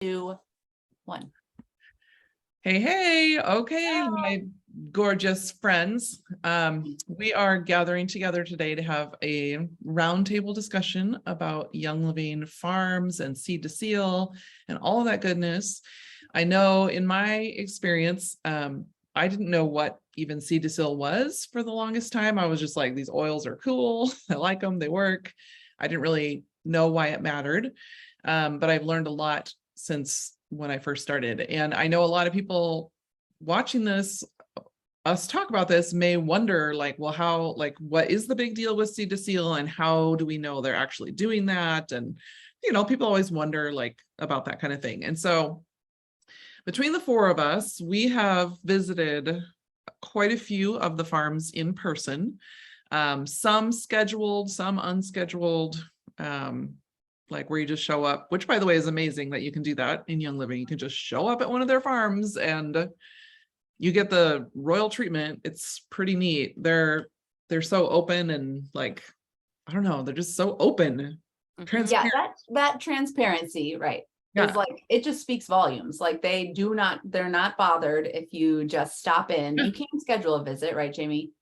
2, 1. Hey, okay, my gorgeous friends. We are gathering together today to have a roundtable discussion about Young Living Farms and Seed to Seal and all of that goodness. I know in my experience, I didn't know what even Seed to Seal was for the longest time. I was just like, these oils are cool. I like them, they work. I didn't really know why it mattered. But I've learned a lot since when I first started. And I know a lot of people watching this, us talk about this, may wonder like, well, how, like, what is the big deal with Seed to Seal and how do we know they're actually doing that? And, you know, people always wonder like about that kind of thing. And so between the four of us, we have visited quite a few of the farms in person, some scheduled, some unscheduled, like where you just show up, which by the way is amazing that you can do that in Young Living. You can just show up at one of their farms and you get the royal treatment. It's pretty neat. They're so open and like, I don't know, they're just so open. Yeah, Transparent. that transparency, right? Yeah. Is like, it just speaks volumes. Like they're not bothered if you just stop in. You can schedule a visit, right, Jamie?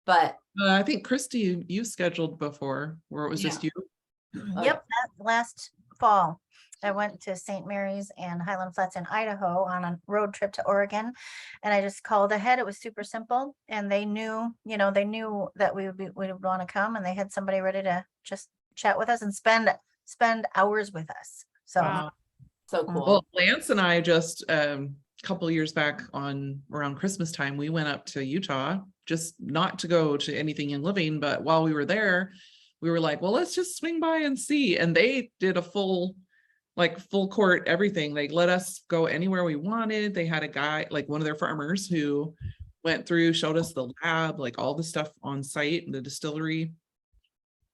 But I think Christy, you scheduled before where it was just you. Yep, last fall, I went to St. Mary's and Highland Flats in Idaho on a road trip to Oregon. And I just called ahead. It was super simple. And they knew, they knew that we would want to come, and they had somebody ready to just chat with us and spend hours with us. So, wow. So cool. Well, Lance and I just a couple years back around Christmas time, we went up to Utah, just not to go to anything in Living, but while we were there, we were like, well, let's just swing by and see. And they did a full court, everything. They let us go anywhere we wanted. They had a guy, like one of their farmers, who went through, showed us the lab, like all the stuff on site, the distillery.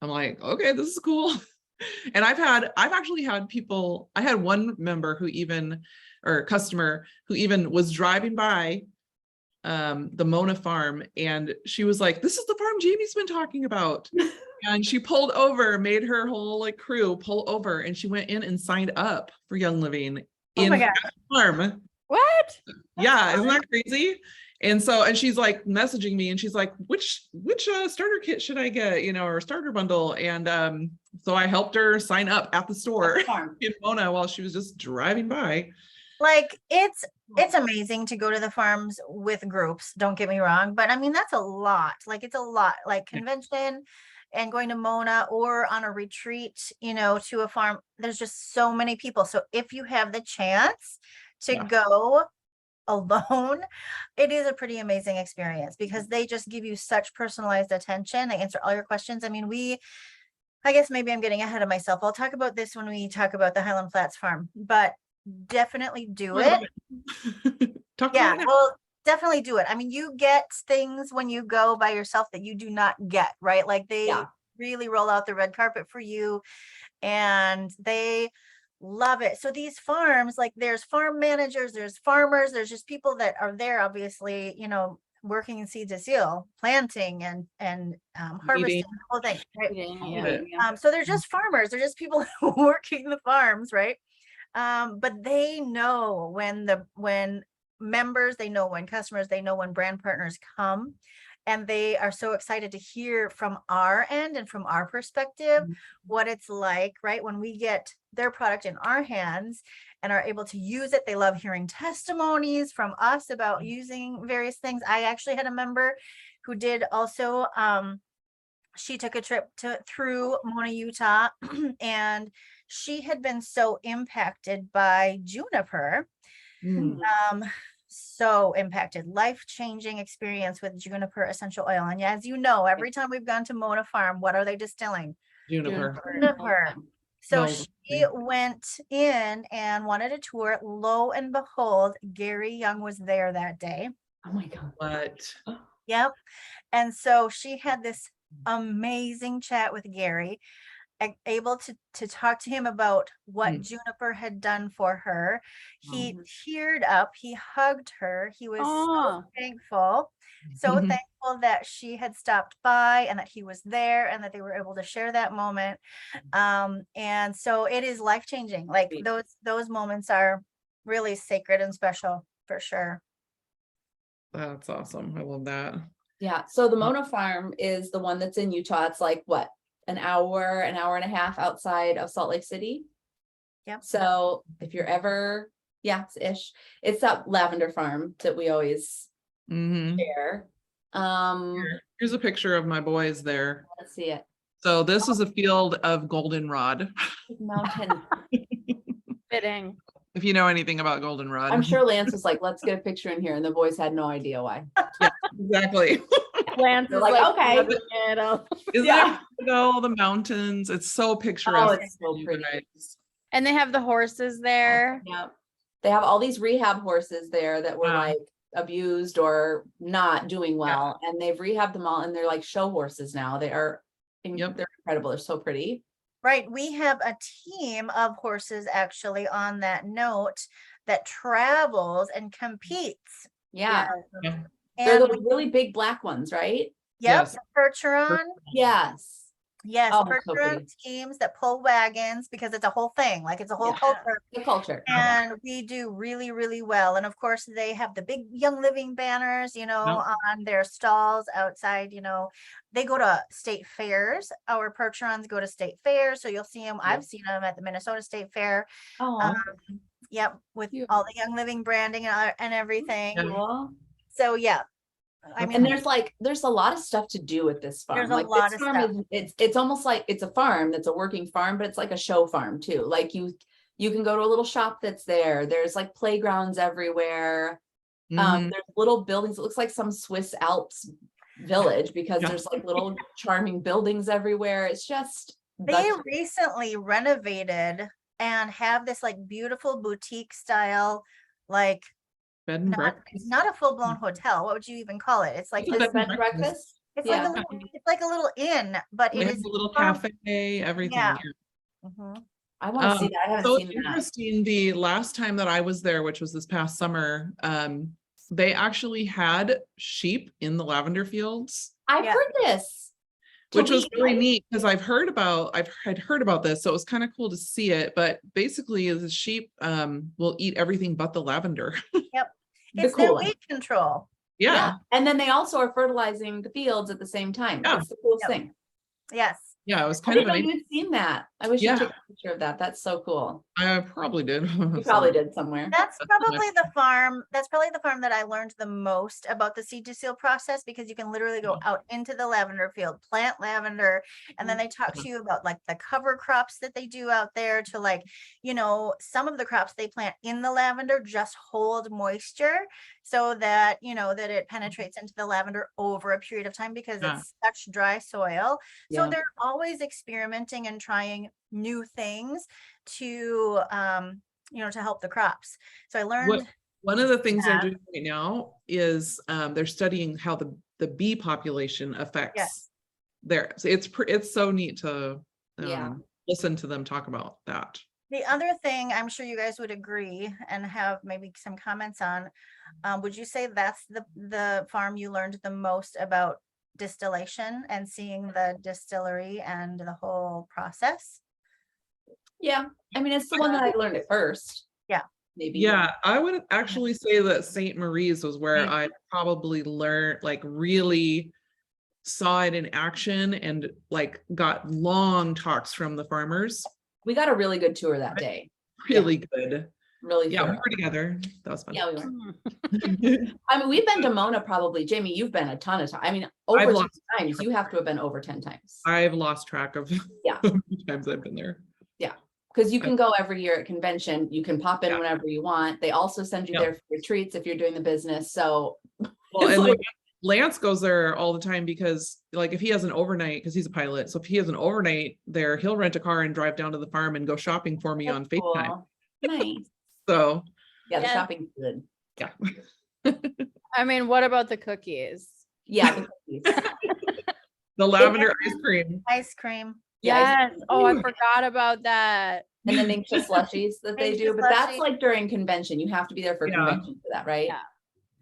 I'm like, okay, this is cool. And I've actually had people, I had one member customer who even was driving by the Mona farm, and she was like, this is the farm Jamie's been talking about. And she pulled over, made her whole like crew pull over, and she went in and signed up for Young Living in the farm. what? Yeah, isn't that crazy? And she's like messaging me and she's like, which starter kit should I get, or starter bundle? And so I helped her sign up at the store in Mona while she was just driving by. Like it's amazing to go to the farms with groups, don't get me wrong, but I mean that's a lot. Like it's a lot, like convention and going to Mona or on a retreat, to a farm. There's just so many people. So if you have the chance to go alone, it is a pretty amazing experience because they just give you such personalized attention. They answer all your questions. I mean, I guess maybe I'm getting ahead of myself. I'll talk about this when we talk about the Highland Flats farm, but definitely do it. Well, definitely do it. I mean, you get things when you go by yourself that you do not get, right? Like they really roll out the red carpet for you and they love it. So these farms, like there's farm managers, there's farmers, there's just people that are there, obviously, working in Seed to Seal, planting and harvesting the whole thing. Right? So they're just farmers, they're just people working the farms, right? But they know when members, they know when customers, they know when brand partners come, and they are so excited to hear from our end and from our perspective what it's like, right? When we get their product in our hands and are able to use it. They love hearing testimonies from us about using various things. I actually had a member who did also, she took a trip through Mona, Utah, and she had been so impacted by juniper. So impacted, life-changing experience with juniper essential oil. And as you know, every time we've gone to Mona Farm, what are they distilling? Juniper. So she went in and wanted a tour. Lo and behold, Gary Young was there that day. Oh my God. What? Yep. And so she had this amazing chat with Gary. able to talk to him about what Mm. Juniper had done for her. He Mhm. teared up, he hugged her, he was so Aw. thankful, so Mhm. thankful that she had stopped by and that he was there and that they were able to share that moment. And so it is life-changing. Like Sweet. those moments are really sacred and special for sure. That's awesome. I love that. Yeah, so the Mona Farm is the one that's in Utah. It's like what, an hour and a half outside of Salt Lake City. Yep. So if you're ever, yeah, it's it's that lavender farm that we always Mhm. share. Here's a picture of my boys there. Let's see it. So this is a field of goldenrod. Mountain. Fitting. If you know anything about goldenrod. I'm sure Lance was like, let's get a picture in here, and the boys had no idea why. Exactly. Lance They're is like, like, okay. loving it. Oh. Isn't Yeah. it all the mountains? It's so picturesque. it's so you pretty. guys. And they have the horses there. Yeah. They have all these rehab horses there that were Wow. like abused or not doing well, and they've rehabbed them all, and they're like show horses now. They are Yep. they're incredible. They're so pretty. Right. We have a team of horses actually on that note that travels and competes. Yeah. Yeah. They're And the really big black ones, right? yep, Yes. the Percheron. Yes. Yes, Oh, so Percheron pretty. teams that pull wagons because it's a whole thing, like it's a whole Yeah. culture. The culture. And we do really, really well. And of course, they have the big Young Living banners, on their stalls outside, they go to state fairs. Our Percherons go to state fairs. So you'll see them. I've seen them at the Minnesota State Fair. Oh, Yep, with Cute. all the Young Living branding and everything. Yeah. cool. So yeah, I That's mean, And there's a lot of stuff to do with this farm. There's a Like lot this of farm it's almost like it's a farm that's a working farm, but it's like a show farm too. Like you can go to a little shop that's there. There's like playgrounds everywhere. Mhm. There's little buildings. It looks like some Swiss Alps village because Yeah. there's like little charming buildings everywhere. It's just they recently renovated and have this like beautiful boutique style, like Bed and not, breakfast. it's not a full-blown hotel. What would you even call it? It's like It's a this, bed and breakfast. it's yeah. like a little inn, but They it have is a little farm- cafe, everything. Yeah. Yeah. Mhm. I want to see Um, that. I haven't So seen it's that. interesting, the last time that I was there, which was this past summer, they actually had sheep in the lavender fields, I've Yeah. heard this. which was Tweet, really right? neat because I've heard about this, so it was kind of cool to see it. But basically, the sheep will eat everything but the lavender. It's cool their one. weed control. Yeah, And then they also are fertilizing the fields at the same time. Yeah. It's the coolest Yep. thing. Yes. yeah, it was I kind of didn't know amazing. you'd seen that. I wish Yeah. you took a picture of that. That's so cool. I probably did. You probably did somewhere. That's That's probably nice. the farm. That's probably the farm that I learned the most about the seed to seal process because you can literally go out into the lavender field, plant lavender, and then they talk to you about like the cover crops that they do out there to like, some of the crops they plant in the lavender just hold moisture so that, that it penetrates into the lavender over a period of time because Yeah. it's such dry soil. So Yeah. they're always experimenting and trying new things to to help the crops. So I learned One of the things they're Yeah. doing right now is they're studying how the bee population affects Yes. so it's so neat to Yeah. listen to them talk about that. the other thing I'm sure you guys would agree and have maybe some comments on, would you say that's the farm you learned the most about distillation and seeing the distillery and the whole process? Yeah. I mean, it's the one that I learned at first. Yeah. Maybe. Yeah, I would actually say that St. Marie's was where Right. I probably learned, like really saw it in action and like got long talks from the farmers. We got a really good tour that day. Really good. Really Yeah, we thorough. were together. That was fun. Yeah, we were. Hmm. I mean, we've been to Mona probably. Jamie, you've been a ton of times. I mean, I've over 10 lost times. You have to have been over 10 times. I've lost track of Yeah. how many times I've been there. Because you can go every year at convention. You can pop in Yeah. whenever you want. They also send you Yeah. there for retreats if you're doing the business. So Well, It's and like- Lance goes there all the time because like if he has an overnight, because he's a pilot, so if he has an overnight there, he'll rent a car and drive down to the farm and go shopping for me on that's FaceTime. cool. Nice. So Yeah, the Yeah. shopping's good. yeah. I mean, what about the cookies? Yeah. the cookies. The lavender ice cream. Ice cream. Yeah, Yes. Oh, I forgot about that. and the Ninja slushies that they do, Ninja but that's slushie. like during convention. You have to be there for Yeah. convention for that, right? Yeah.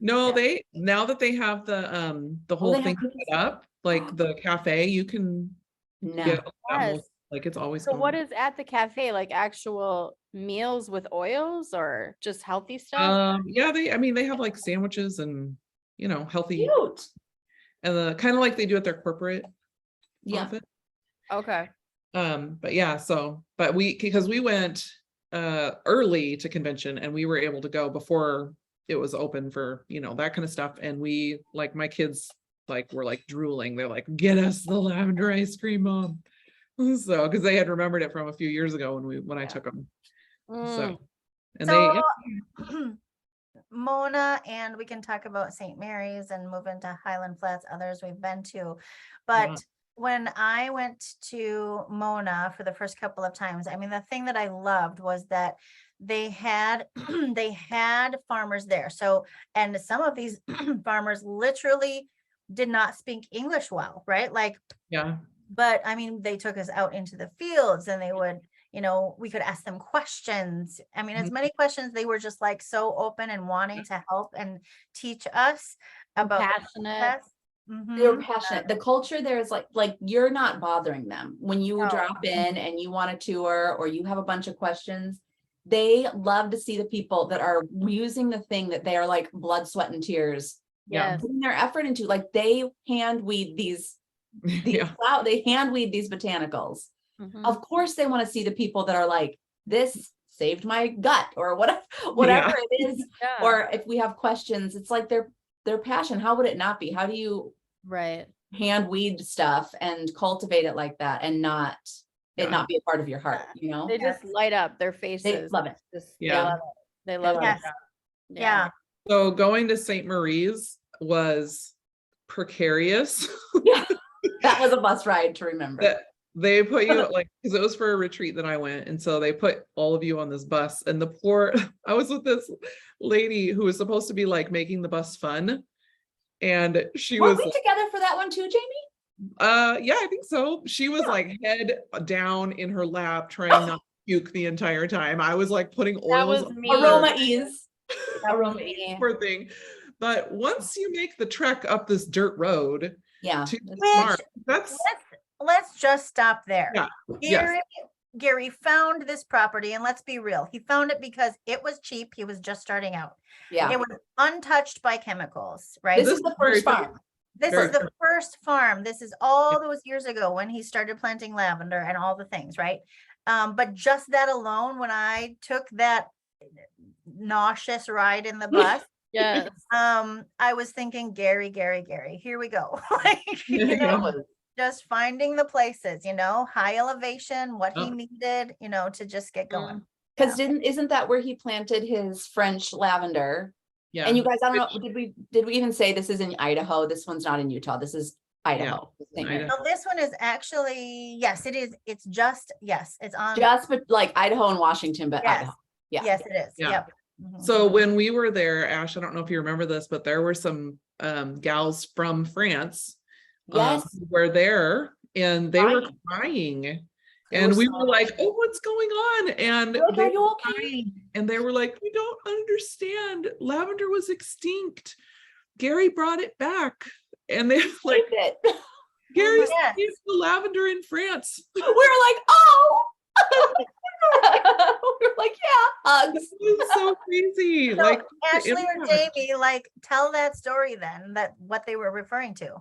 No, Yeah. now that they have the whole they have thing cookies? set up, like the cafe, you can No. get that whole, Yes. like it's always. So what gone. is at the cafe? Like actual meals with oils or just healthy stuff? Yeah, they have like sandwiches and, healthy, Cute. and the kind of like they do at their corporate Yeah. office. Okay. But yeah, but because we went early to convention and we were able to go before it was open for, that kind of stuff. And we, like, my kids were like drooling. They're like, get us the lavender ice cream, Mom. So, because they had remembered it from a few years ago when I took them. Mm. So, and So they, Mona, and we can talk about St. Mary's and move into Highland Flats, others we've been to. But when I went to Mona for the first couple of times, I mean, the thing that I loved was that they had they had farmers there. So, and some of these farmers literally did not speak English well, right? Like, yeah, but I mean, they took us out into the fields and they would, we could ask them questions. I mean, as many questions, they were just like so open and wanting to help and teach us about the Passionate. process. They're Mhm. passionate. The culture there is like you're not bothering them when you No. drop in and you want a tour or you have a bunch of questions. They love to see the people that are using the thing that they are like blood, sweat, and tears yeah, Yes. putting their effort into. Like they hand weed these yeah, they hand weed these botanicals. Mhm. Of course they want to see the people that are like, this saved my gut or whatever it is. Yeah. Or if we have questions, it's like their passion. How would it not be? How do you Right. hand weed stuff and cultivate it like that and not Yeah. it not be a part of your heart, you know? They just light up their They faces. love it. Just, Yeah. They love it. They love it. Yes. Yeah. So going to St. Marie's was precarious. Yeah. That was a bus ride to remember. That they put you like, because it was for a retreat that I went, and so they put all of you on this bus, and I was with this lady who was supposed to be like making the bus fun, and she Were was we together for that one too, Jamie? yeah, I think so. She was like head down in her lap trying not to puke the entire time. I was like putting That oils was on me. her. Aroma ease. That was Aroma ease. me. Poor thing. But once you make the trek up this dirt road Yeah. to It's Which- farm, that's Let's just stop there. Yeah. Yes. Gary found this property, and let's be real. He found it because it was cheap. He was just starting out. Yeah. It was untouched by chemicals, right? This is the first very farm. This very is the first farm. This is all those years ago when he started planting lavender and all the things, right? But just that alone, when I took that nauseous ride in the bus, Yes. I was thinking, Gary, here we go. Like, Yeah. just finding the places, high elevation, what he Oh. needed, to just get going. Because isn't that where he planted his French lavender? yeah. And you guys, I don't know, did we even say this is in Idaho? This one's not in Utah. This is Idaho. St. Mary. Idaho. So this one is actually, yes, it is. It's just, yes, it's on. Just but like Idaho and Washington, but Yes. Idaho. Yeah. Yes, it is. Yeah. Yep. Mhm. So when we were there, Ash, I don't know if you remember this, but there were some gals from France Yes. who were there, and they were crying. They And were we so were like, oh, what's going on? And They're like, they "Are you were okay?" crying, and they were like, we don't understand. Lavender was extinct. Gary brought it back. And they like, Saved it. Gary Yes. saved the lavender in France. We were like, oh. We were like, yeah, hugs. This is so crazy. So, Like Ashley or impact. Jamie, like, tell that story then, that what they were referring to.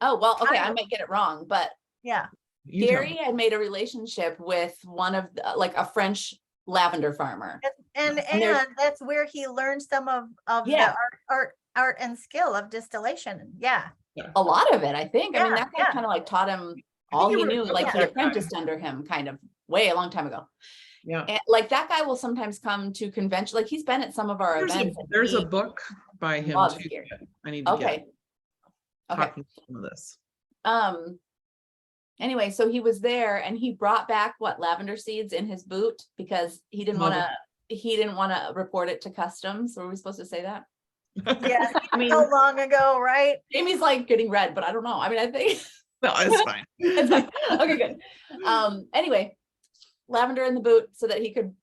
Oh, well, okay, I Kind of. might get it wrong, but Yeah. You tell Gary had made a relationship with one of like a French lavender farmer. And And there's- that's where he learned some of Yeah. the art and skill of distillation. Yeah. A lot of it, I think. I mean, Yeah, that guy yeah. kind of like taught him I all think he you knew, were- like he yeah. apprenticed under him kind of way a long time ago. Yeah. And like that guy will sometimes come to convention, like he's been at some of our events. and There's a he book by him loves too. Gary. I need to Okay. get Okay. talking to some of this. Anyway, so he was there and he brought back lavender seeds in his boot because he didn't Love want to report it to customs. Were we supposed to say that? Yes. I mean, So long ago, right? Jamie's like getting red, but I don't know. I mean, I think No, it's fine. It's fine. Okay, good. Anyway, lavender in the boot so that he could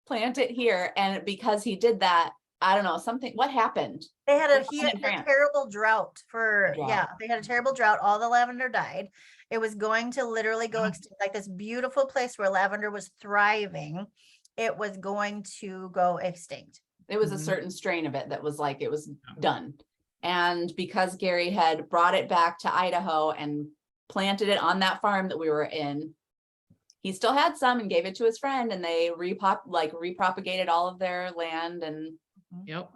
plant it here. And because he did that, I don't know, what happened? They had What he happened in had a France? terrible drought for, Drought. yeah, they had a terrible drought. All the lavender died. It was going to literally go Oh. extinct, like this beautiful place where lavender was thriving. It was going to go extinct. It was a Mhm. certain strain of it that was like, it was done. And because Gary had brought it back to Idaho and planted it on that farm that we were in, he still had some and gave it to his friend, and they repropagated all of their land. And Yep.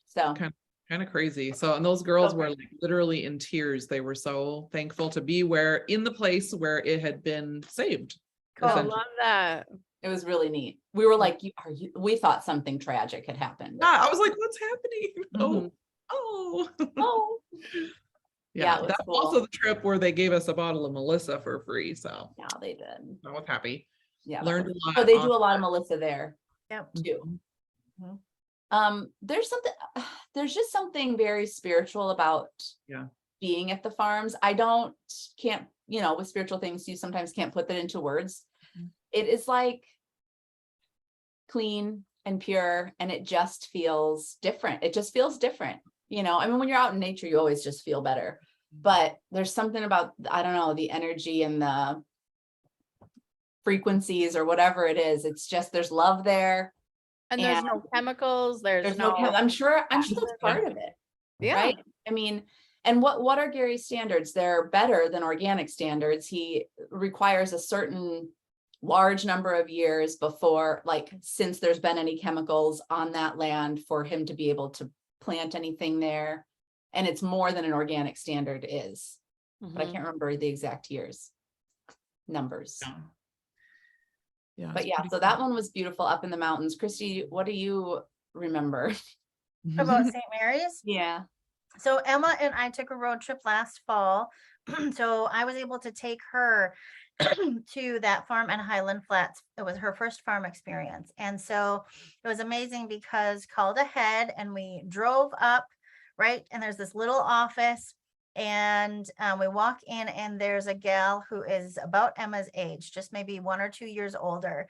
so Kind of crazy. So, and those girls were Okay. like literally in tears. They were so thankful to be in the place where it had been saved. Cool. I essentially. love that. it was really neat. We were like, we thought something tragic had happened. Yeah, I was like, what's happening? Mhm. Oh. Oh, Yeah, it was That's cool. also the trip where they gave us a bottle of Melissa for free. So yeah, they did. I was happy. Yeah. Learned a lot. So they on do a lot of that. Melissa there Yep. too. Mhm. There's just something very spiritual about Yeah. being at the farms. Can't, with spiritual things, you sometimes can't put that into words. Mhm. It is like clean and pure, and it just feels different. It just feels different. I mean, when you're out in nature, you always just feel better, but there's something about, I don't know, the energy and the frequencies or whatever it is. It's just, there's love there. And there's no chemicals, There's no, I'm sure that's Yeah. part of it. yeah. Right? I mean, and what are Gary's standards? They're better than organic standards. He requires a certain large number of years before, since there's been any chemicals on that land, for him to be able to plant anything there. And it's more than an organic standard is, but I Mhm. can't remember the exact numbers. Yeah. But it's yeah, pretty so that one was beautiful up in the mountains. Christy, what do you remember? cool. About St. Mary's. Yeah. So Emma and I took a road trip last fall. So I was able to take her to that farm in Highland Flats. It was her first farm experience. And so it was amazing because called ahead and we drove up, right? And there's this little office, and we walk in and there's a gal who is about Emma's age, just maybe 1 or 2 years older.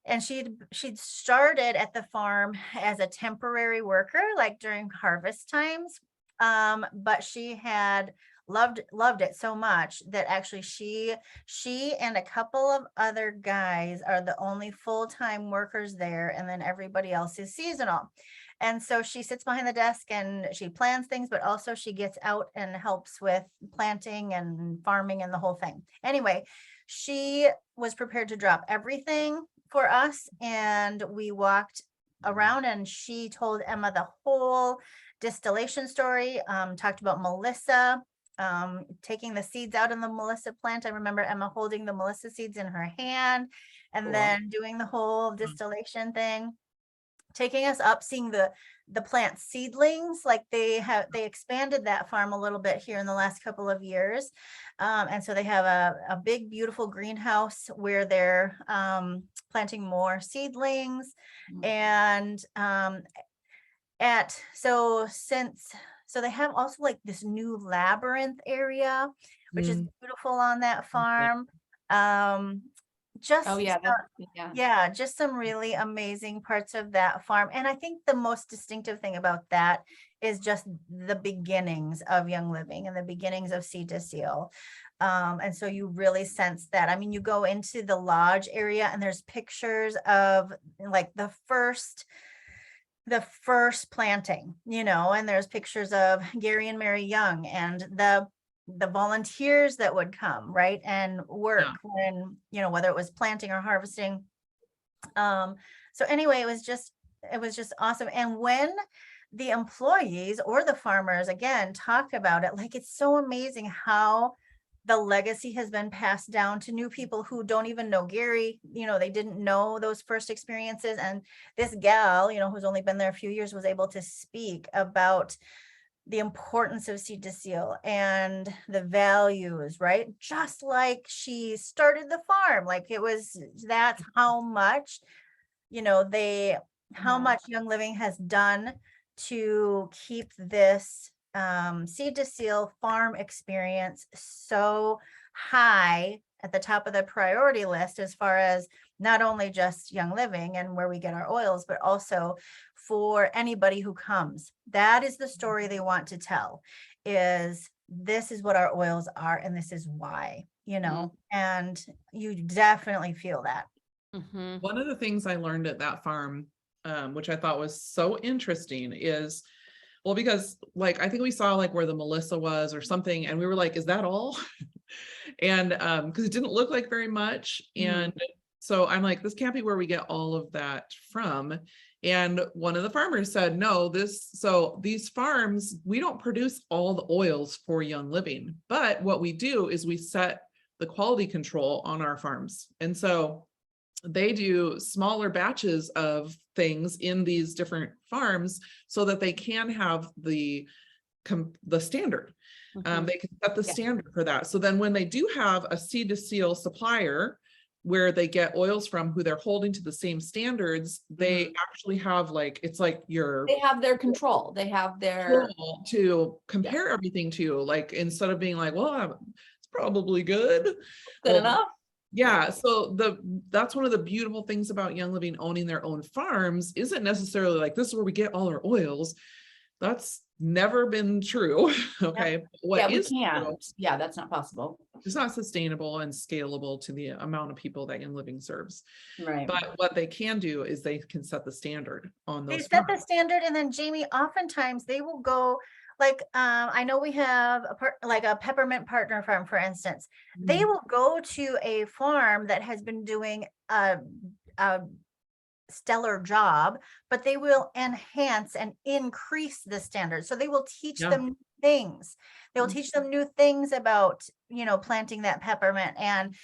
And she'd started at the farm as a temporary worker, like during harvest times. But she had loved it so much that actually she and a couple of other guys are the only full-time workers there, and then everybody else is seasonal. And so she sits behind the desk and she plans things, but also she gets out and helps with planting and farming and the whole thing. Anyway, she was prepared to drop everything for us, and we walked around and she told Emma the whole distillation story, talked about Melissa, taking the seeds out in the Melissa plant. I remember Emma holding the Melissa seeds in her hand and Cool. then doing the whole distillation thing, taking us up, seeing the plant seedlings. Like they expanded that farm a little bit here in the last couple of years. And so they have a big, beautiful greenhouse where they're planting more seedlings. Mhm. And so they have also like this new labyrinth area, which is beautiful on that farm. Oh yeah. Yeah. Yeah, just some really amazing parts of that farm. And I think the most distinctive thing about that is just the beginnings of Young Living and the beginnings of Seed to Seal. And so you really sense that. I mean, you go into the lodge area and there's pictures of like the first planting, and there's pictures of Gary and Mary Young and the volunteers that would come, right, and work when, whether it was planting or harvesting. So anyway, it was just awesome. And when the employees or the farmers again talk about it, like, it's so amazing how the legacy has been passed down to new people who don't even know Gary. They didn't know those first experiences. And this gal, who's only been there a few years, was able to speak about the importance of Seed to Seal and the values, right? Just like she started the farm, like that's how much, how much Young Living has done to keep this seed to seal farm experience so high at the top of the priority list as far as not only just Young Living and where we get our oils, but also for anybody who comes. That is the story they want to tell, is this is what our oils are and this is why, you know, and you definitely feel that. Mhm. One of the things I learned at that farm, which I thought was so interesting is, well, because like, I think we saw like where the Melissa was or something, and we were like, is that all? And because it didn't look like very much. And so I'm like, this can't be where we get all of that from. And one of the farmers said, no, so these farms, we don't produce all the oils for Young Living, but what we do is we set the quality control on our farms. And so they do smaller batches of things in these different farms so that they can have the standard. Mhm. They can set the Yeah. standard for that. So then when they do have a seed to seal supplier where they get oils from who they're holding to the same standards, they actually have like, it's like your They have their control. They have their, tool to compare everything to, like, instead of being like, well, it's probably good. good Well, enough. yeah, so that's one of the beautiful things about Young Living owning their own farms isn't necessarily like, this is where we get all our oils. That's never been true. Okay. Yeah, What we is true, can't. Yeah, that's not possible. it's not sustainable and scalable to the amount of people that Young Living serves. Right. But what they can do is they can set the standard on They those set the farms. standard, and then Jamie, oftentimes they will go like, I know we have like a peppermint partner farm, for instance. They will go to a farm that has been doing a stellar job, but they will enhance and increase the standard. So they will teach Yeah. them things. They will Mhm. teach them new things about, you know, planting that peppermint and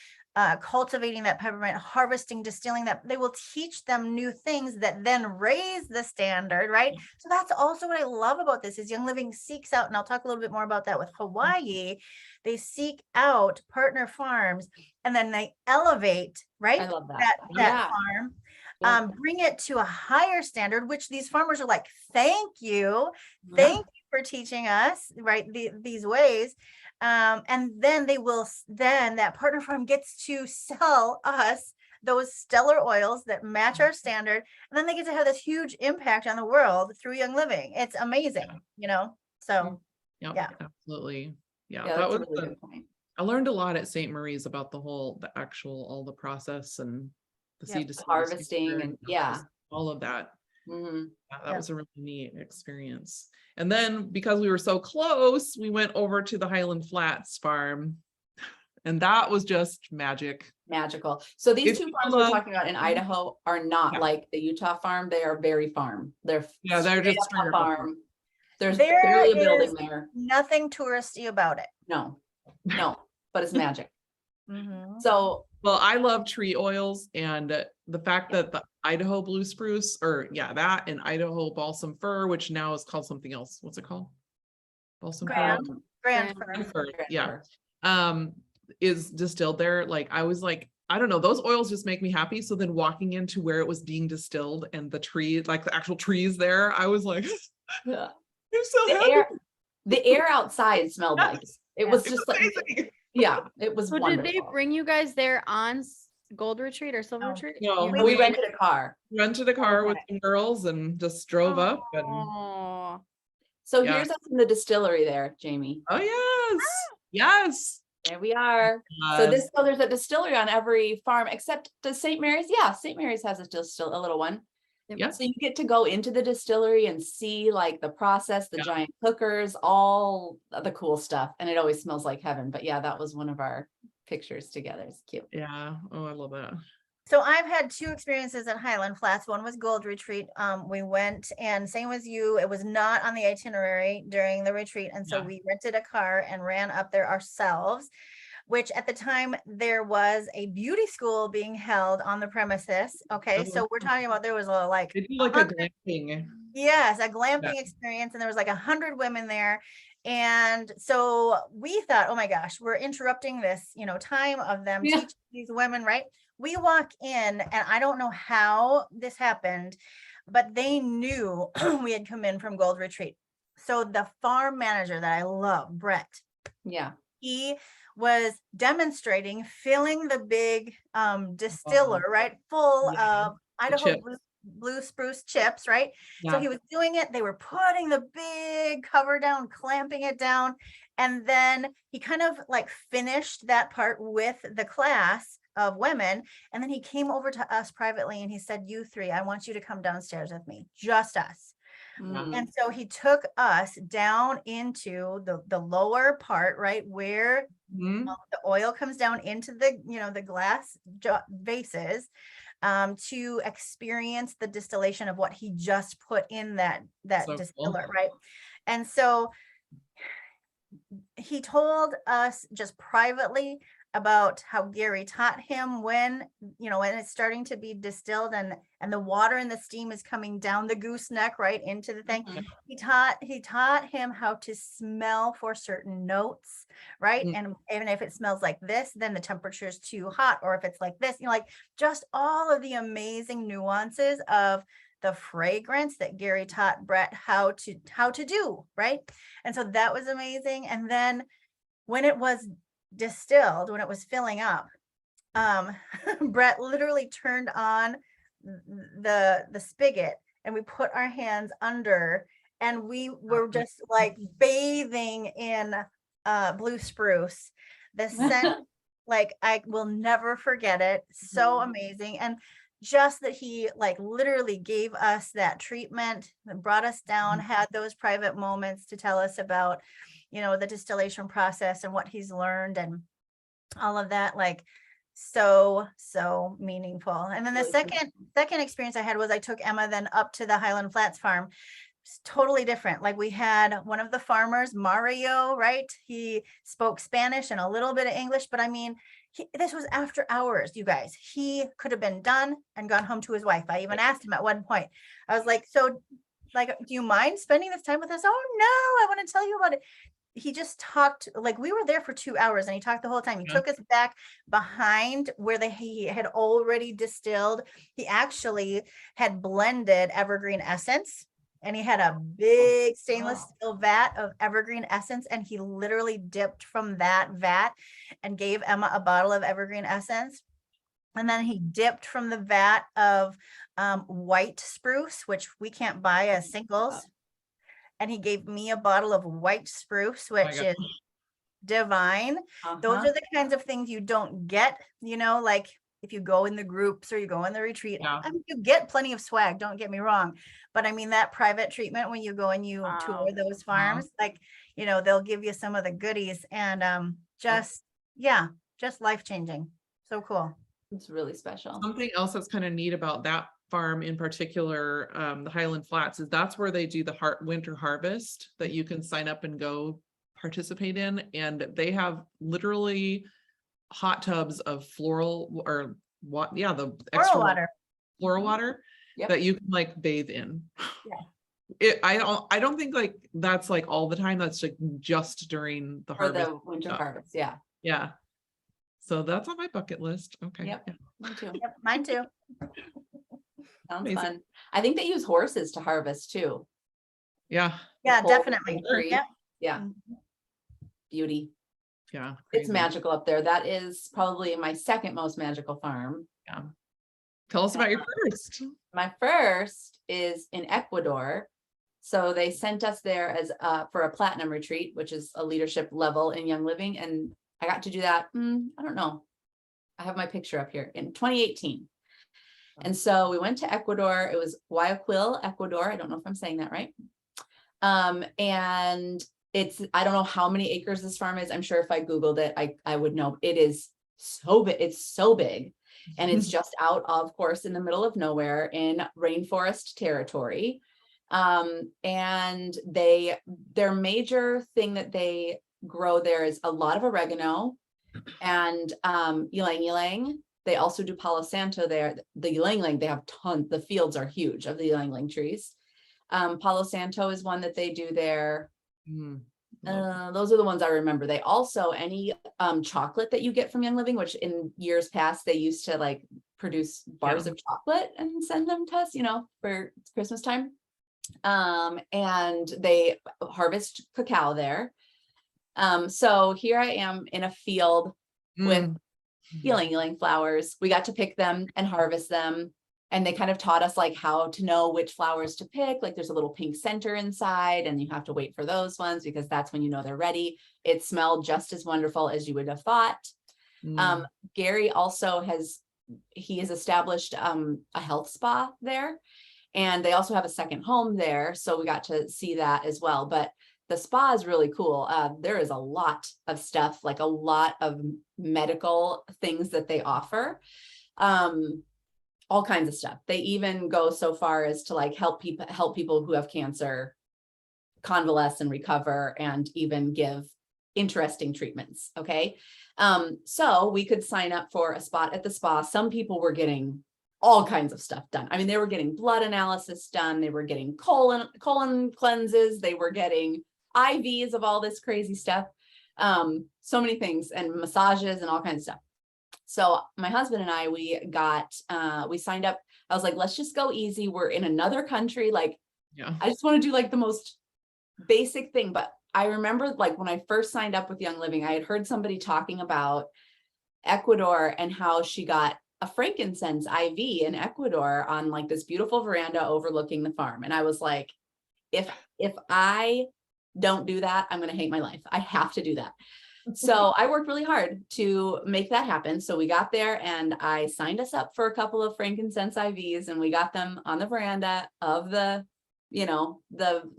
cultivating that peppermint, harvesting, distilling that. They will teach them new things that then raise the standard, right? So that's also what I love about this is Young Living seeks out, and I'll talk a little bit more about that with Hawaii. They seek out partner farms and then they elevate, right? I love that. that Yeah. farm, Yeah. bring it to a higher standard, which these farmers are like, thank you Yeah. thank you for teaching us, right, these ways. And then then that partner farm gets to sell us those stellar oils that match our standard, and then they get to have this huge impact on the world through Young Living. It's amazing, you know. So Yep, yeah. absolutely. Yeah, Yeah, that that's a was really good point. I learned a lot at St. Marie's about all the process and the Yep. seed to seal Harvesting standard, and yeah. all of that. Mhm. That Yep. was a really neat experience. And then because we were so close, we went over to the Highland Flats farm. And that was just magic. Magical. So these If two you farms we're love- talking about in Idaho are not Yeah. like the Utah farm. They are very farm. They're Yeah, they're straight just up a straight up a farm. farm. There's There clearly a is building there. nothing touristy about it. No, but it's magic. Mhm. So Well, I love tree oils, and the fact that the Idaho blue spruce, or yeah, that and Idaho balsam fir, which now is called something else. What's it called? Balsam fir. Grand. Grand Grand. Fir. Fir, yeah. Is distilled there. Like I was like, I don't know, those oils just make me happy. So then walking into where it was being distilled and the tree, like the actual trees there, I was like, yeah. I'm so the happy. air outside smelled like it was just like Amazing. yeah, it was So wonderful. did they bring you guys there on Gold Retreat or Silver No. Retreat? No, You- We rented a car. rented a car with some girls and just drove up and Oh, So Yeah. here's us in the distillery there, Jamie. oh yes. Yes. There we are. So Yes. there's a distillery on every farm except the St. Mary's. Yeah, St. Mary's has a little one. Yeah. So you get to go into the distillery and see like the process, the Yeah. giant cookers, all the cool stuff. And it always smells like heaven. But yeah, that was one of our pictures together. It's cute. Yeah. Oh, I love that. So I've had two experiences at Highland Flats. One was Gold Retreat. We went, and same as you, it was not on the itinerary during the retreat. And so Yeah. we rented a car and ran up there ourselves, which at the time there was a beauty school being held on the premises. Okay. So we're talking about there was a like, They do like a 100 glamping. yes, a glamping experience, and there was like 100 women there. And so we thought, oh my gosh, we're interrupting this, you know, time of them Yeah. teaching these women, right? We walk in, and I don't know how this happened, but they knew we had come in from Gold Retreat. so the farm manager that I love, Brett, Yeah. he was demonstrating filling the big distiller, right, full Yeah, of Idaho chips. blue spruce chips, right? So Yeah. he was doing it. They were putting the big cover down, clamping it down, and then he kind of like finished that part with the class of women, and then he came over to us privately and he said, "You three, I want you to come downstairs with me, just us." Mm. And so he took us down into the lower part, right, where Mhm. the oil comes down into the, you know, the glass vases, to experience the distillation of what he just put in that So cool. distiller, right? And so he told us just privately about how Gary taught him when, you know, when it's starting to be distilled and the water and the steam is coming down the gooseneck right into the thing. Mhm. He taught him how to smell for certain notes, right? Mm. And even if it smells like this, then the temperature is too hot, or if it's like this, you know, like just all of the amazing nuances of the fragrance that Gary taught Brett how to do, right? And so that was amazing. And then when it was distilled, when it was filling up, Brett literally turned on the spigot and we put our hands under and we were just like bathing in blue spruce. The scent, like I will never forget it. So Mhm. amazing. And just that he like literally gave us that treatment and brought us down, had those private moments to tell us about, you know, the distillation process and what he's learned and all of that, like so meaningful. And then the Really second experience I had was I took Emma then up to the Highland Flats farm. It's totally different. Like we had one of the farmers, Mario, right? He spoke Spanish and a little bit of English, but I mean, this was after hours, you guys. He could have been done and gone home to his wife. I even asked him at one point. I was like, so like, do you mind spending this time with us? Oh no, I want to tell you about it. He just talked, like we were there for 2 hours and he talked the whole time. He Yeah. took us back behind where he had already distilled. He actually had blended evergreen essence and he had a big stainless Wow. steel vat of evergreen essence and he literally dipped from that vat and gave Emma a bottle of evergreen essence. And then he dipped from the vat of white spruce, which we can't buy as singles. And he gave me a bottle of white spruce, Oh my which God. is divine. Those Uh-huh. are the kinds of things you don't get, you know, like if you go in the groups or you go in the retreat. Yeah. I mean, you get plenty of swag, don't get me wrong. But I mean, that private treatment when you go and you tour Wow. those farms, like, you know, they'll give you some of the goodies and just, yeah, just life-changing. So cool. It's really special. Something else that's kind of neat about that farm in particular, the Highland Flats, is that's where they do the winter harvest that you can sign up and go participate in. And they have literally hot tubs of floral or what? Yeah, the extra water. floral water Yep. that you can like bathe in. Yeah. I don't think like that's like all the time. That's like just during the For harvest. the winter stuff. harvest, yeah. Yeah. So that's on my bucket list. Okay. Yep. Yeah. Me too. Yep, mine too. Sounds Amazing. fun. I think they use horses to harvest too. Yeah. Yeah, pull the definitely. tree. Yep. Yeah, Mhm. beauty. Yeah. It's crazy. magical up there. That is probably my second most magical farm. Yeah. Tell us about your first. My first is in Ecuador. So they sent us there as for a platinum retreat, which is a leadership level in Young Living. And I got to do that. I don't know. I have my picture up here in 2018. And so we went to Ecuador. It was Guayaquil, Ecuador. I don't know if I'm saying that right. And it's, I don't know how many acres this farm is. I'm sure if I Googled it, I would know. It is so big. It's so big. And it's just out, of course, in the middle of nowhere in rainforest territory. And their major thing that they grow there is a lot of oregano and ylang ylang. They also do Palo Santo there. The ylang ylang, they have tons, the fields are huge of the ylang ylang trees. Palo Santo is one that they do there. Those are the ones I remember. They also, any chocolate that you get from Young Living, which in years past, they used to like produce bars of chocolate and send them to us, you know, for Christmas time. And they harvest cacao there. So here I am in a field with Mm. ylang ylang flowers. We got to pick them and harvest them. And they kind of taught us like how to know which flowers to pick. Like there's a little pink center inside and you have to wait for those ones because that's when you know they're ready. It smelled just as wonderful as you would have thought. Mm. Gary also has established a health spa there, and they also have a second home there. So we got to see that as well. But the spa is really cool. There is a lot of stuff, like a lot of medical things that they offer. All kinds of stuff. They even go so far as to like help people who have cancer convalesce and recover, and even give interesting treatments. Okay. So we could sign up for a spot at the spa. Some people were getting all kinds of stuff done. I mean, they were getting blood analysis done. They were getting colon cleanses. They were getting IVs of all this crazy stuff. So many things, and massages and all kinds of stuff. So my husband and I, we signed up. I was like, let's just go easy. We're in another country. Like, Yeah. I just want to do like the most basic thing. But I remember like when I first signed up with Young Living, I had heard somebody talking about Ecuador and how she got a frankincense IV in Ecuador on like this beautiful veranda overlooking the farm. And I was like, if I don't do that, I'm going to hate my life. I have to do that. So I worked really hard to make that happen. So we got there and I signed us up for a couple of frankincense IVs, and we got them on the veranda of the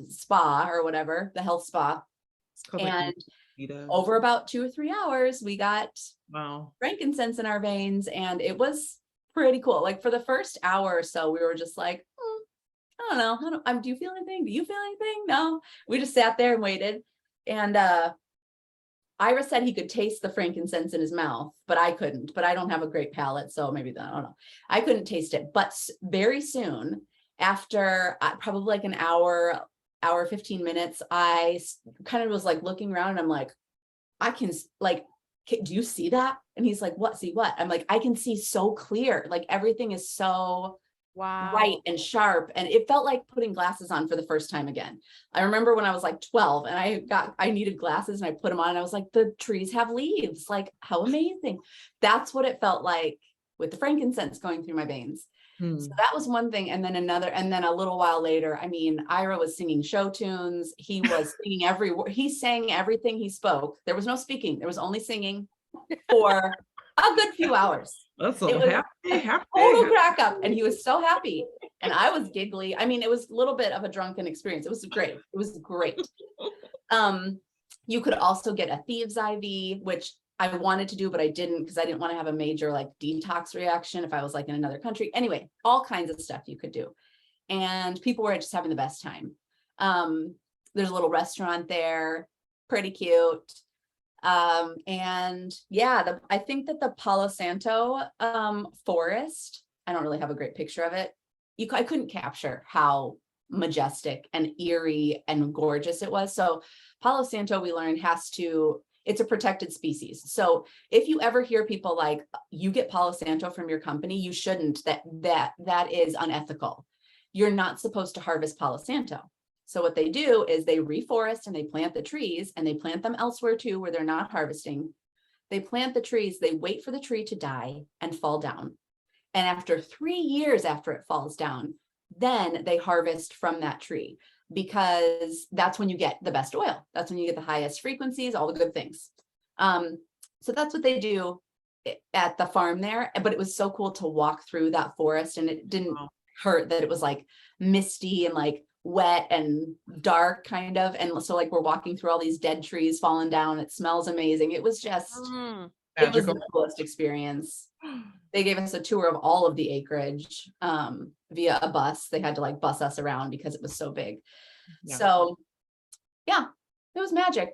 spa or whatever, the health spa. It's called like And Vita. over about 2 or 3 hours, we got Wow. frankincense in our veins, and it was pretty cool. Like for the first hour or so, we were just like, I don't know. Do you feel anything? Do you feel anything? No. We just sat there and waited. And Ira said he could taste the frankincense in his mouth, but I couldn't. But I don't have a great palate, so maybe I don't know. I couldn't taste it. But very soon, after probably like an hour 15 minutes, I kind of was like looking around, and I'm like, I can like, do you see that? And he's like, what? See what? I'm like, I can see so clear. Like everything is so Wow. bright and sharp, and it felt like putting glasses on for the first time again. I remember when I was like 12 and I needed glasses, and I put them on and I was like, the trees have leaves, like how amazing. That's what it felt like with the frankincense going through my veins. So that was one thing. And then a little while later, I mean, Ira was singing show tunes. He was singing every word. He sang everything he spoke. There was no speaking. There was only singing for a good few hours. That's It so was happy. Total crack up, and he was so happy, and I was giggly. I mean, it was a little bit of a drunken experience. It was great. It was great. You could also get a thieves IV, which I wanted to do, but I didn't, because I didn't want to have a major like detox reaction if I was like in another country. Anyway, all kinds of stuff you could do, and people were just having the best time. There's a little restaurant there, pretty cute. And yeah, I think that the Palo Santo forest, I don't really have a great picture of it. I couldn't capture how majestic and eerie and gorgeous it was. So Palo Santo, we learned, it's a protected species. So if you ever hear people like, you get Palo Santo from your company, you shouldn't. That is unethical. You're not supposed to harvest Palo Santo. So what they do is they reforest and they plant the trees, and they plant them elsewhere too, where they're not harvesting. They plant the trees, they wait for the tree to die and fall down. And after 3 years after it falls down, then they harvest from that tree, because that's when you get the best oil. That's when you get the highest frequencies, all the good things. So that's what they do at the farm there. But it was so cool to walk through that forest, and it didn't hurt that it was like misty and like wet and dark kind of. And so like we're walking through all these dead trees falling down. It smells amazing. It was just, it was the coolest experience. They gave us a tour of all of the acreage via a bus. They had to like bus us around because it was so big. Yeah. So yeah, it was magic.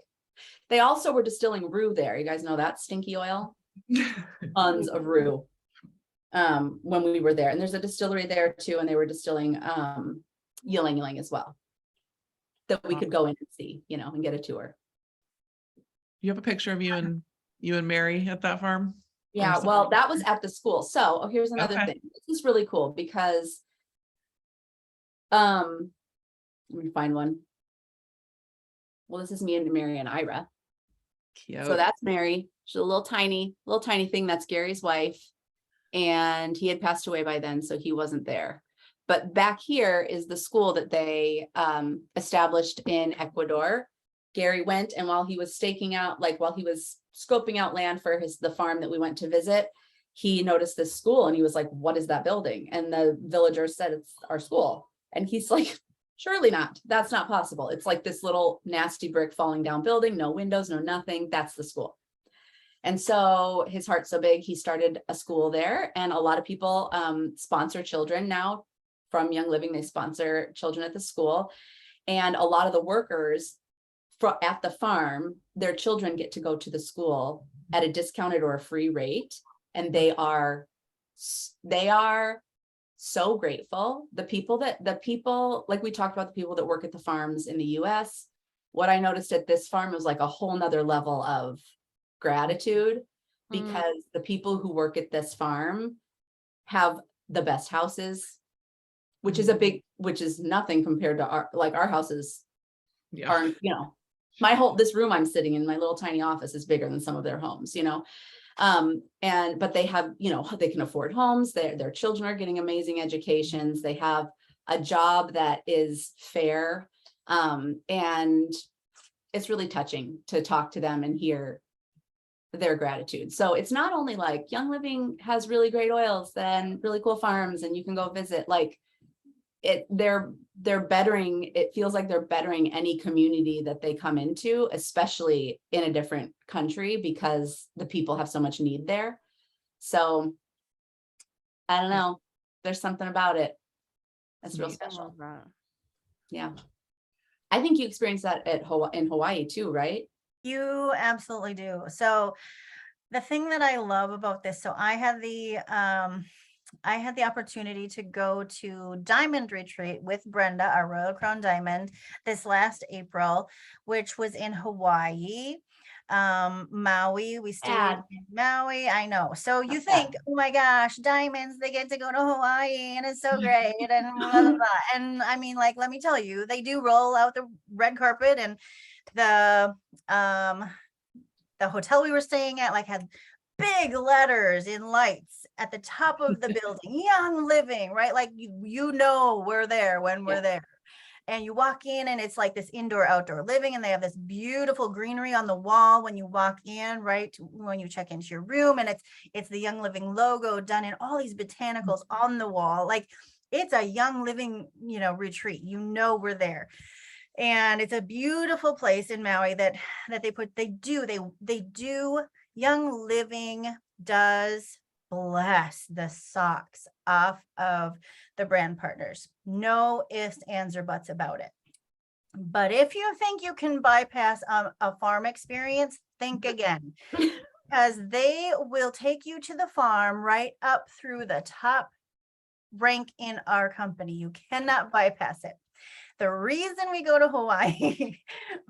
They also were distilling rue there. You guys know that stinky oil? Tons of rue when we were there. And there's a distillery there too, and they were distilling ylang ylang as well, that we could go in and see, and get a tour. You have a picture of you and Mary at that farm? Yeah, well, that was at the school. So here's another thing. This is really cool because Let me find one. Well, this is me and Mary and Ira. Cute. So that's Mary. She's a little tiny thing. That's Gary's wife. And he had passed away by then, so he wasn't there. But back here is the school that they established in Ecuador. Gary went, and while he was staking out, like while he was scoping out land for the farm that we went to visit, he noticed this school and he was like, "What is that building?" And the villagers said, "It's our school." And he's like, "Surely not. That's not possible. It's like this little nasty brick falling down building, no windows, no nothing. That's the school." And so his heart's so big, he started a school there, and a lot of people sponsor children now from Young Living. They sponsor children at the school, and a lot of the workers at the farm, their children get to go to the school at a discounted or a free rate, and they are so grateful. The people, like we talked about, the people that work at the farms in the US, what I noticed at this farm was like a whole nother level of gratitude, because the people who work at this farm have the best houses, which is nothing compared to our houses Yeah. aren't, this room I'm sitting in, my little tiny office, is bigger than some of their homes, but they have, they can afford homes, their children are getting amazing educations, they have a job that is fair. And it's really touching to talk to them and hear their gratitude. So it's not only like Young Living has really great oils and really cool farms and you can go visit, like they're bettering, it feels like they're bettering any community that they come into, especially in a different country, because the people have so much need there. So I don't know, there's something about it that's real Neat. I special. love that. Yeah. I think you experienced that in Hawaii too, right? You absolutely do. So the thing that I love about this, so I had the opportunity to go to Diamond Retreat with Brenda, our Royal Crown Diamond, this last April, which was in Hawaii, Maui. We stayed in Maui. I know. So you think, oh my gosh, diamonds, they get to go to Hawaii and it's so great and blah, blah, blah. And I mean, like, let me tell you, they do roll out the red carpet, and the hotel we were staying at had big letters in lights at the top of the building, Young Living, right? Like we're there when we're there. And you walk in and it's like this indoor outdoor living, and they have this beautiful greenery on the wall when you walk in, right? When you check into your room, and it's the Young Living logo done in all these botanicals on the wall. Like it's a Young Living, retreat, we're there. And it's a beautiful place in Maui that they do Young Living does bless the socks off of the brand partners. No ifs, ands, or buts about it. But if you think you can bypass a farm experience, think again, because they will take you to the farm right up through the top rank in our company. You cannot bypass it. The reason we go to Hawaii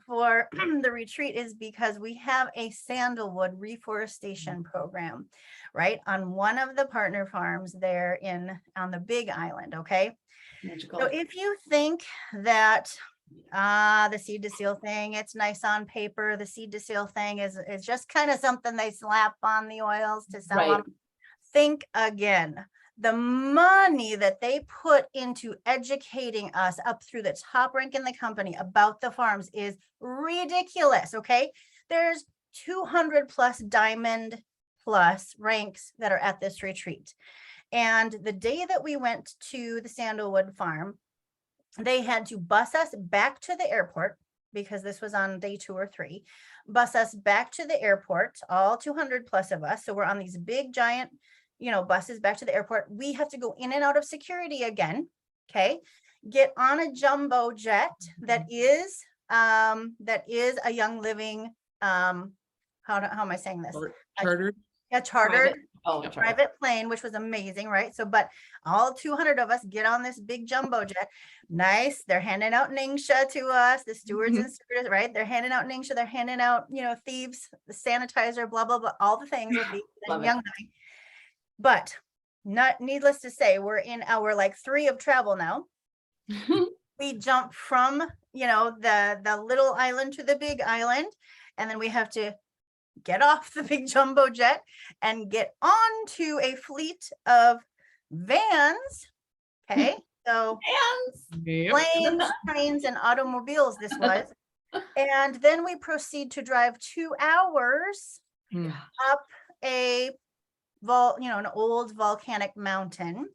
for the retreat is because we have a sandalwood reforestation program, right, on one of the partner farms there on the Big Island. Okay. Magical. So if you think that the seed to seal thing, it's nice on paper, the seed to seal thing is just kind of something they slap on the oils to sell them, think again. The money that they put into educating us up through the top rank in the company about the farms is ridiculous. Okay. There's 200 plus diamond plus ranks that are at this retreat. And the day that we went to the sandalwood farm, they had to bus us back to the airport, because this was on day 2 or 3, bus us back to the airport, all 200 plus of us. So we're on these big giant buses back to the airport. We have to go in and out of security again. Okay. Get on a jumbo jet that is a Young Living, how am I saying this? Chartered. A chartered Private plane, which was amazing, right? So, but all 200 of us get on this big jumbo jet. Nice. They're handing out Ningxia to us, the stewards and stewardess, right? They're handing out Ningxia. They're handing out, thieves, the sanitizer, blah, blah, blah, all the things with Young Living. But not needless to say, we're in our 3 of travel now. we jump from, the little island to the big island, and then we have to get off the big jumbo jet and get onto a fleet of vans. Okay, so Yep. planes, trains, and automobiles this was. And then we proceed to drive 2 hours Mm. up an old volcanic mountain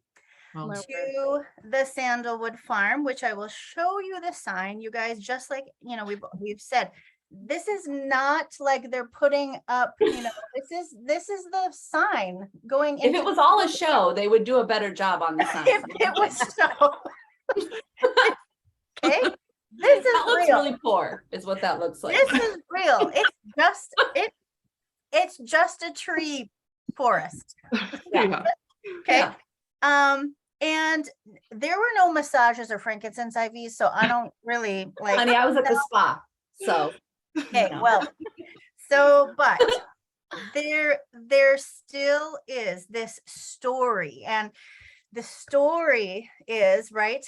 Well, Wow. to the Sandalwood Farm, which I will show you the sign. You guys, just like, we've said, this is not like they're putting up, this is the sign going If into. it was all a show, they would do a better job on the sign. If it was so. Okay, this is That looks real. really poor, is what that looks like. This is real. It's just a tree forest. yeah. Okay. Yeah. And there were no massages or frankincense IVs, so I don't really like. Honey, I was at the spa, so. Okay, no. well, but there still is this story, and the story is, right.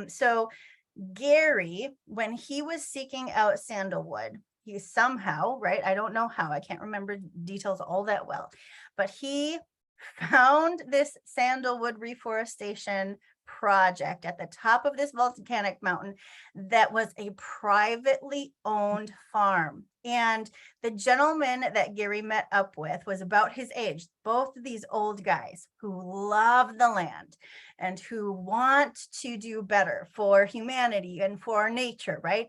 So Gary, when he was seeking out sandalwood, he somehow, right, I don't know how, I can't remember details all that well, but he found this sandalwood reforestation project at the top of this volcanic mountain that was a privately owned farm. And the gentleman that Gary met up with was about his age, both of these old guys who love the land and who want to do better for humanity and for nature, right?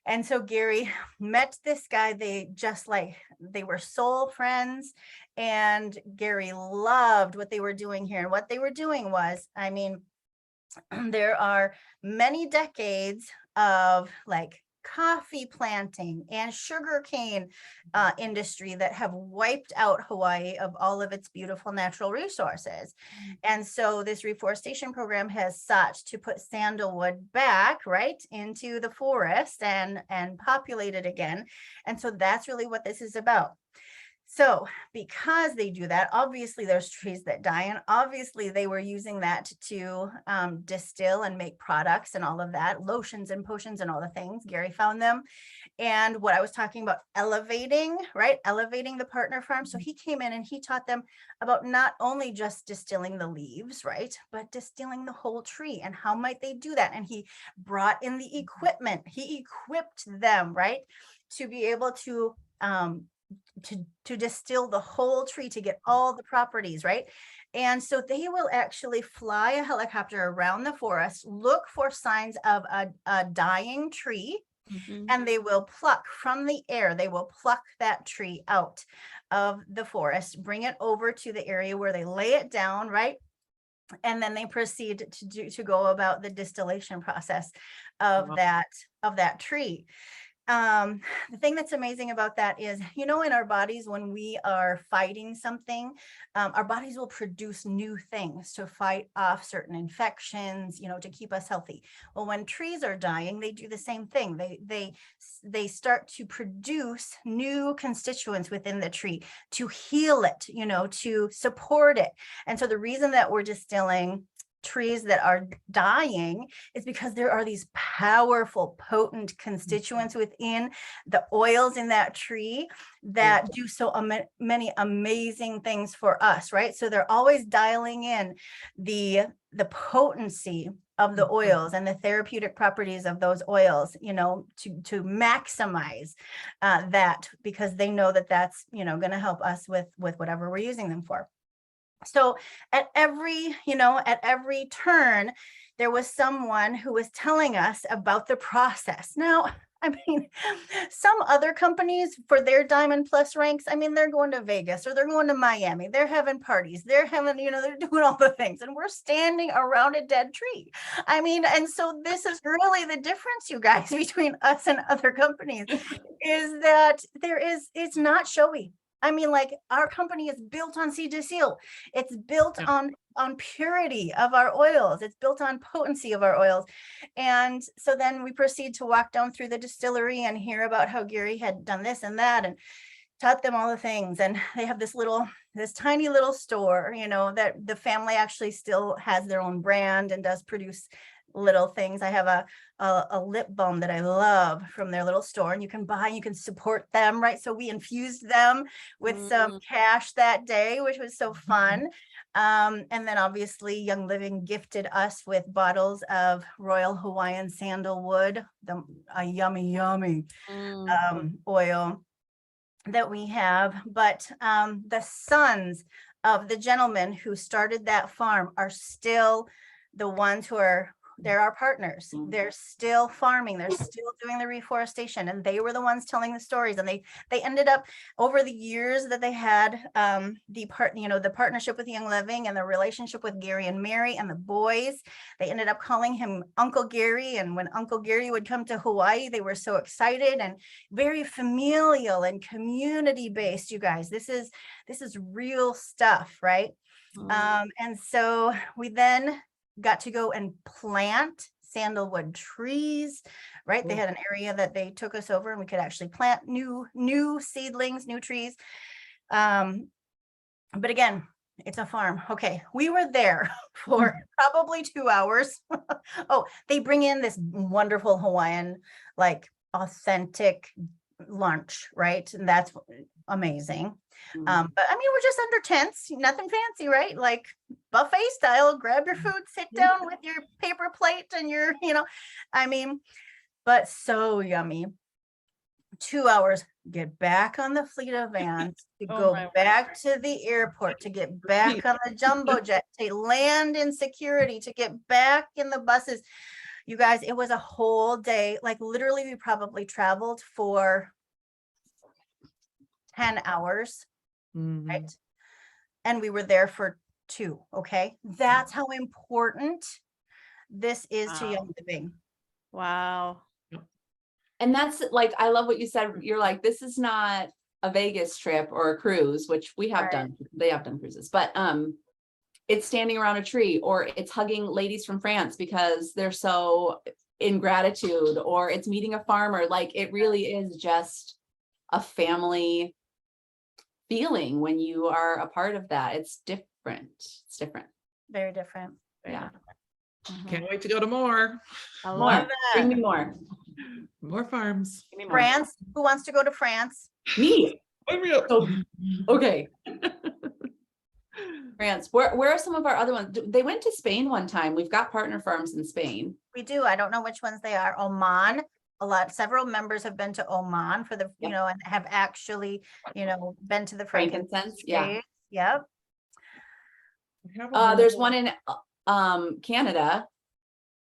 And so Gary met this guy, they were soul friends, and Gary loved what they were doing here. And what they were doing was, I mean, there are many decades of like coffee planting and sugarcane industry that have wiped out Hawaii of all of its beautiful natural resources. And so this reforestation program has sought to put sandalwood back right into the forest and populate it again. And so that's really what this is about. So because they do that, obviously there's trees that die, and obviously they were using that to distill and make products and all of that, lotions and potions and all the things. Gary found them. And what I was talking about, elevating the partner farm. So he came in and he taught them about not only just distilling the leaves, right, but distilling the whole tree, and how might they do that. And he brought in the equipment. He equipped them, right, to be able to distill the whole tree, to get all the properties, right? And so they will actually fly a helicopter around the forest, look for signs of a dying tree, Mhm. and they will pluck from the air. They will pluck that tree out of the forest, bring it over to the area where they lay it down, right? And then they proceed to go about the distillation process of Wow. that tree. The thing that's amazing about that is, in our bodies, when we are fighting something, our bodies will produce new things to fight off certain infections, to keep us healthy. Well, when trees are dying, they do the same thing. They start to produce new constituents within the tree to heal it, to support it. And so the reason that we're distilling trees that are dying is because there are these powerful, potent constituents within the oils in that tree that do so many amazing things for us, right? So they're always dialing in the potency of the oils and the therapeutic properties of those oils, to maximize that, because they know that that's, going to help us with whatever we're using them for. So at every turn, there was someone who was telling us about the process. Now, I mean, some other companies for their Diamond Plus ranks, I mean, they're going to Vegas or they're going to Miami, they're having parties, they're having, they're doing all the things, and we're standing around a dead tree. I mean, and so this is really the difference, you guys, between us and other companies, is that it's not showy. I mean, like, our company is built on seed to seal. It's built on purity of our oils. It's built on potency of our oils. And so then we proceed to walk down through the distillery and hear about how Gary had done this and that and taught them all the things. And they have this tiny little store, that the family actually still has their own brand and does produce little things. I have a lip balm that I love from their little store, and you can buy, you can support them, right? So we infused them with some cash that day, which was so fun. And then obviously Young Living gifted us with bottles of Royal Hawaiian Sandalwood, a yummy oil that we have. But the sons of the gentleman who started that farm are still the ones who they're our partners. They're still farming, they're still doing the reforestation, and they were the ones telling the stories. And they ended up, over the years that they had the partnership with Young Living and the relationship with Gary and Mary and the boys, they ended up calling him Uncle Gary. And when Uncle Gary would come to Hawaii, they were so excited, and very familial and community based. You guys, this is real stuff, right? And so we then got to go and plant sandalwood trees, right? They had an area that they took us over, and we could actually plant new seedlings, new trees. But again, it's a farm. Okay, we were there for probably 2 hours. Oh, they bring in this wonderful Hawaiian, like authentic lunch, right? And that's amazing. But I mean, we're just under tents, nothing fancy, right? Like buffet style, grab your food, sit down with your paper plate and your, I mean, but so yummy. 2 hours, get back on the fleet of vans, to go back to the airport, to get back on the jumbo jet, to land in security, to get back in the buses. You guys, it was a whole day. Like literally, we probably traveled for 10 hours, right? And we were there for 2. Okay. That's how important this is to Young Living. Wow. And that's like, I love what you said. You're like, this is not a Vegas trip or a cruise, which we have done. They have done cruises, but it's standing around a tree, or it's hugging ladies from France because they're so in gratitude, or it's meeting a farmer. Like it really is just a family feeling when you are a part of that. It's different. It's different. Very different. Yeah. Can't wait to go to more. I More. love Bring that. me more. More farms. Give me more. France. Who wants to go to France? Me. Sign me up. So, okay. France. Where are some of our other ones? They went to Spain one time. We've got partner farms in Spain. We do. I don't know which ones they are. Oman. Several members have been to Oman for the, Yep. and have actually, been to the Frankincense. Yeah. days. Yep. There's one in Canada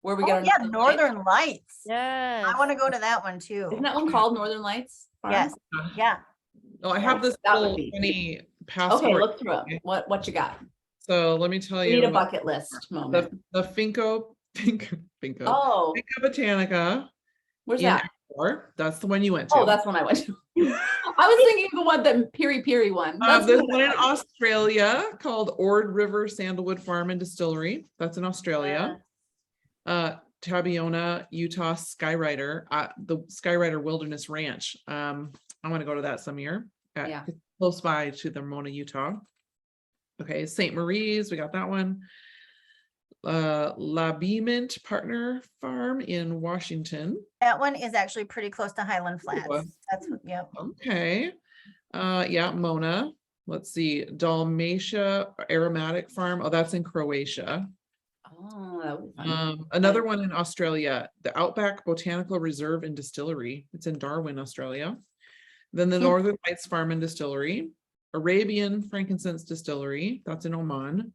where we Oh, get yeah, Northern Lights. Yes. I want to go to that one too. Isn't that one called Northern Lights? Farm? Yes. Yeah. Oh, I have this That would little be- mini passport. Okay, look through it. What you got? So let me tell We you need a about bucket list moment. the Finco Oh, Finca Botanica where's in that? Ecuador. That's the one you went to. Oh, that's one I went to. I was thinking of the one, the Piri Piri one. That's There's the one in Australia called Ord River Sandalwood Farm and Distillery. That's in Australia. Tabiona, Utah Skyrider, the Skyrider Wilderness Ranch. I want to go to that some year. Yeah. It's close by to the Mona, Utah. Okay, St. Marie's, we got that one. Labiment Partner Farm in Washington. That one is actually pretty close to Highland Flats. That's, yep. Okay. Yeah, Mona. Let's see, Dalmatia Aromatic Farm. Oh, that's in Croatia. Oh, that would be fun. Another one in Australia, the Outback Botanical Reserve and Distillery. It's in Darwin, Australia. Then the Northern Lights Farm and Distillery, Arabian Frankincense Distillery, that's in Oman.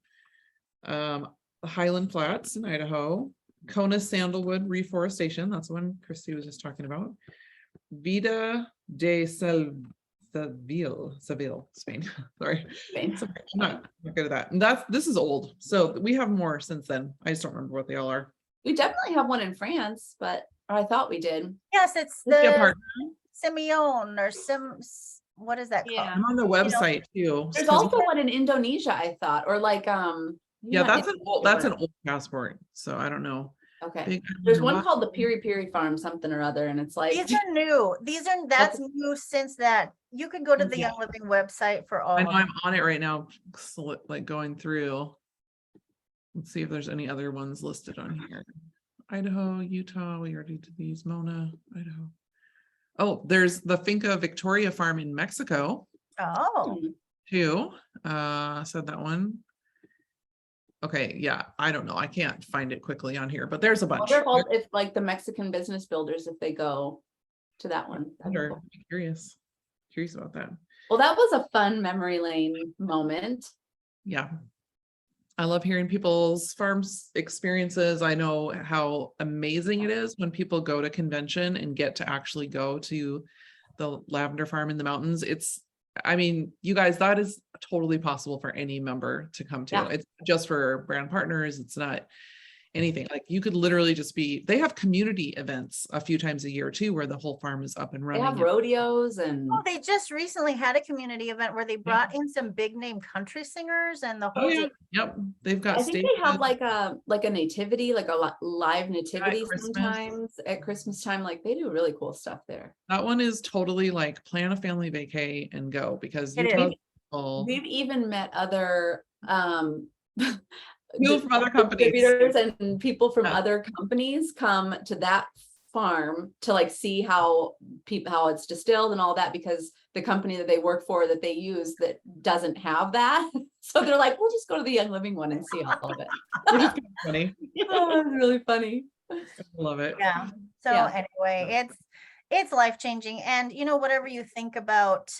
Highland Flats in Idaho, Kona Sandalwood Reforestation, that's the one Christy was just talking about. Vida de Seville, Spain. Sorry. Spain. I'm not good at that. And this is old. So we have more since then. I just don't remember what they all are. We definitely have one in France, or I thought we did. Yes, it's Yeah, the partner. Simeon or what is that called? Yeah. I'm on the website too. There's 'cause- also one in Indonesia, I thought, or like yeah, not that's an Indonesia, old passport. So I don't know. but- Okay. Big There's Island one called the Piri Piri Farm, something or other, and it's like These are new. That's new since that. You could go to the Yeah. Young Living website for all I of know them. I'm on it right now, like going through. Let's see if there's any other ones listed on here. Idaho, Utah, we already did these, Mona, Idaho. Oh, there's the Finca Victoria farm in Mexico Oh, Hmm. too. Said that one. Okay, yeah, I don't know. I can't find it quickly on here, but there's a bunch. Wonderful if like the Mexican business builders, if they go to that one. that'd be Sure, cool. Curious about that. Well, that was a fun memory lane moment. Yeah. I love hearing people's farms experiences. I know how amazing it is when people go to convention and get to actually go to the lavender farm in the mountains. I mean, you guys, that is totally possible for any member to come to. Yeah. It's just for brand partners. It's not anything. Like you could literally just they have community events a few times a year too, where the whole farm is up and They running. have rodeos and oh, they just recently had a community event where they brought in some big name country singers and the Oh whole. yeah, yep. They've got I think they have stages. like a nativity, like a live nativity Christmas. sometimes at Christmas time. Like they do really cool stuff there. That one is totally like plan a family vacay and go because It is. Utah's full. We've even met other People from other companies. distributors and people from Yeah. other companies come to that farm to like see how how it's distilled and all that, because the company that they work for that they use that doesn't have that. So they're like, we'll just go to the Young Living one and see all of it. Which is kind of funny. Oh, it's really funny. I love it. Yeah. So Yeah. anyway, it's life changing. And you know, whatever you think about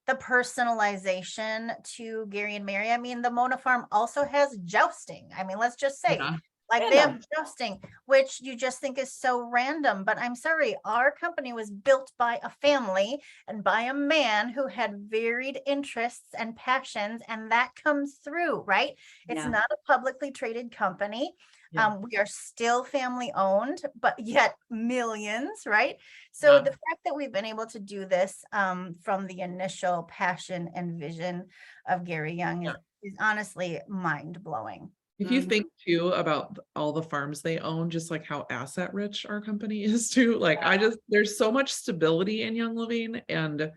the personalization to Gary and Mary, I mean, the Mona Farm also has jousting. I mean, let's just say, Yeah. like they have jousting, which you just think is so random. But I'm sorry, our company was built by a family and by a man who had varied interests and passions, and that comes through, right? It's Yeah. not a publicly traded company. Yeah. We are still family owned, but yet millions, right? So Yeah. the fact that we've been able to do this from the initial passion and vision of Gary Young is honestly mind blowing. If you think too about all the farms they own, just like how asset rich our company is too, like there's so much stability in Young Living, and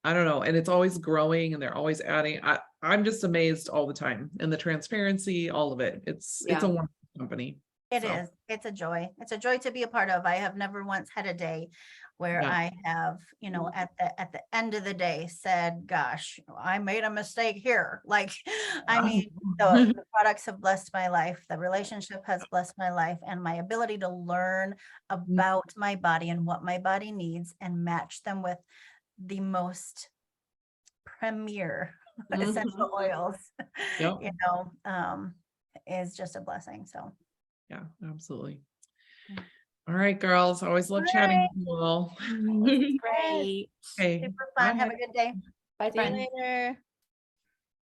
I don't know, and it's always growing and they're always adding. I'm just amazed all the time, and the transparency, all of it. It's a wonderful company. It So. is. It's a joy. It's a joy to be a part of. I have never once had a day where Yeah. I have, you know, at the end of the day said, gosh, I made a mistake here. Like, I mean, the products have blessed my life. The relationship has blessed my life, and my ability to learn about my body and what my body needs and match them with the most premier essential oils, Yep. you know, is just a blessing. So. Yeah, absolutely. Yeah. All right, girls. Always love chatting with you all. Great. Okay. Super fun. Have bye. a good day. Bye, See you friends. later.